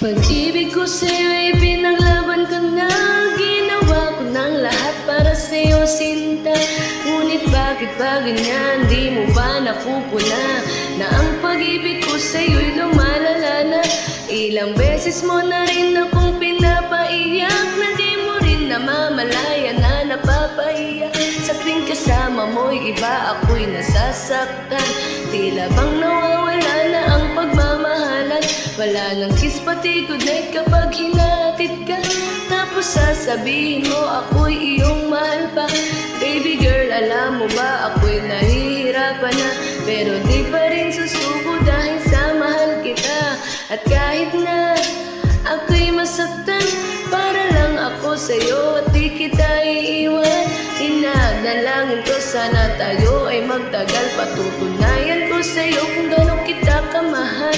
Pag-ibig ko sa'yo'y pinaglaban ko na. Ginawa ko ng lahat para sa'yo, sinta. Ngunit bakit ba ganyan? Di mo ba napupuna na ang pag-ibig ko sa'yo'y lumalala na? Ilang beses mo na rin akong pinapaiyak, na di mo rin namamalaya na napapahiya. Sa tuwing kasama mo'y iba, ako'y nasasaktan. Tila bang nawawala na ang pagmamahalan. Wala nang kiss pati good night kapag hinatid ka. Tapos sasabihin mo ako'y iyong mahal pa. Baby girl, alam mo ba ako'y nahihirapan na, pero di pa rin susuko dahil sa mahal kita. At kahit na ako'y masaktan, para lang ako sa'yo at di kita iiwan. Dinadalangin ko sana tayo ay magtagal. Patutunayan ko sa'yo kung gano'n kita kamahal.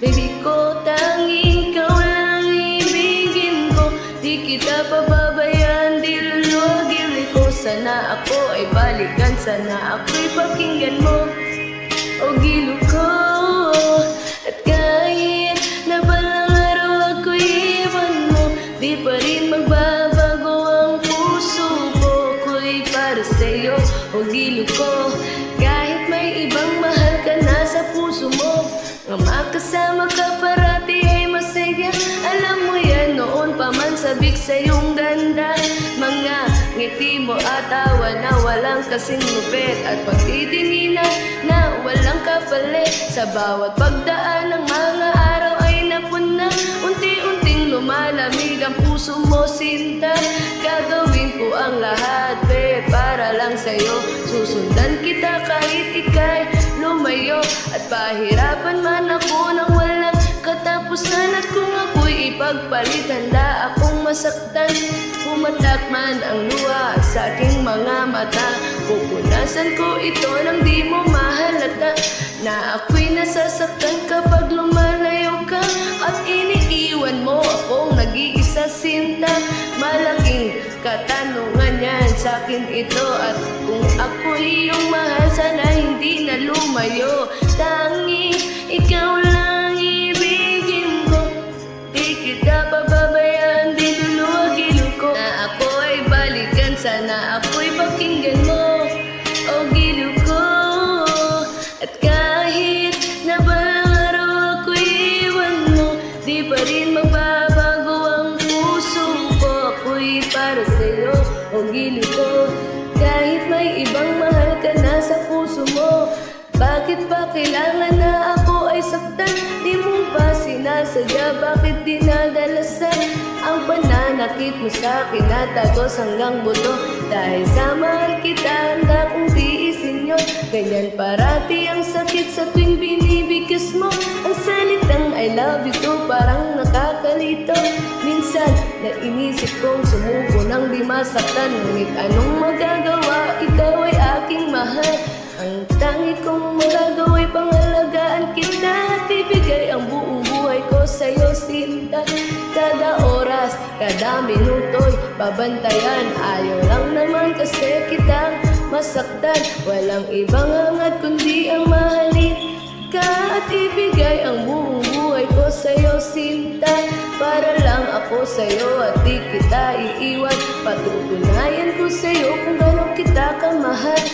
Baby ko, tanging ikaw lang ibigin ko. Di kita pababayaan, di luluwagin ko. Sana ako ay balikan, sana ako'y pakinggan mo, o gilo ko. At kahit na balang araw ako'y iwan mo, di pa rin magbabago ang puso ko. Ako'y para sa'yo, o gilo ko. Kahit may ibang mahal ka na sa puso mo, ang makasama ka parati ay masaya. Alam mo yan, noon pa man sabik sa iyong ganda. Mga ngiti mo at tawa na walang kasing lupit, at pagtitinginan na walang kapalit. Sa bawat pagdaan ng mga araw ay napuna. Unti-unting lumalamig ang puso mo, sinta. Gagawin ko ang lahat, para lang sa'yo. Susundan kita kahit ika'y lumayo, at pahirapan man ako nang walang katapusan. At kung ako'y ipagpalit, handa akong masaktan. Pumatak man ang luha sa aking mga mata, pupunasan ko ito nang di mo mahalata na ako'y nasasaktan kapag lumalayo ka. At iniiwan mo akong nag-iisa, sinta. Malaking katanungan yan sa'kin ito, at kung ako'y iyong mahal, sana hindi na lumayo. Tanging ikaw lang ibigin ko, di kita pababayaan, di luluwagin ko. Na ako ay balikan, sana ako'y pakinggan mo, o gilo ko. At kahit na balang araw ako'y iwan mo, di pa rin magbabago ang puso ko. Ako'y para sa'yo, o gilo ko. Kahit may ibang mahal ka na sa puso mo, bakit ba kailangan na ako ay saktan? Di mo ba sinasadya, bakit dinadalasan ang pananakit mo sa'kin na tagos hanggang buto? Dahil sa mahal kita, handa kong tiisin yun. Ganyan parati ang sakit sa tuwing binibigkas mo ang salitang I love you to, parang nakakalito. Minsan na inisip kong sumuko nang di masaktan, ngunit anong magagawa, ikaw ay aking mahal. Ang tangi kong magagawa'y pangalagaan kita, at ibigay ang buong buhay ko sa'yo, sinta. Kada oras, kada minuto'y babantayan. Ayaw lang naman kasi kitang masaktan. Walang ibang hangad kundi ang mahalin ka, at ibigay ang buong buhay ko sa'yo, sinta. Para lang ako sa'yo at di kita iiwan. Patutunayan ko sa'yo kung gano'n kita kamahal.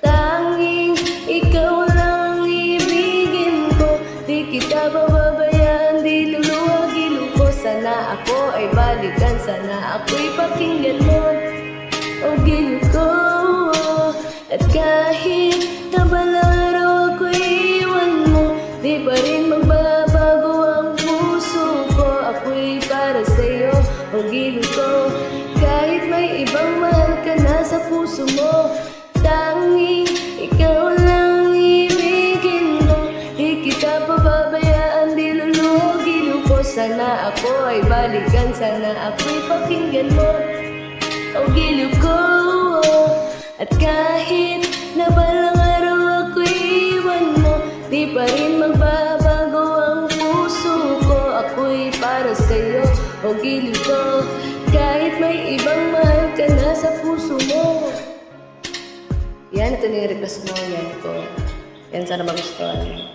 Tanging ikaw lang ibigin ko, di kita pababayaan, di luluwagin ko. Sana ako ay balikan, sana ako'y pakinggan mo, o gilo ko. At kahit na balang araw ako'y iwan mo, di pa rin magbabago ang puso ko. Ako'y para sa'yo, o gilo ko. Kahit may ibang mahal ka na sa puso mo, tanging ikaw lang ibigin ko, di kita pababayaan, di luluhugin ko. Sana ako ay balikan, sana ako'y pakinggan mo, o gilo ko. At kahit na balang araw ako'y iwan mo, di pa rin magbabago ang puso ko. Ako'y para sa'yo, o gilo ko. Kahit may ibang mahal ka na sa puso mo. Yan, ito na yung request mo. Yan ko. Yan, sana magustuhan.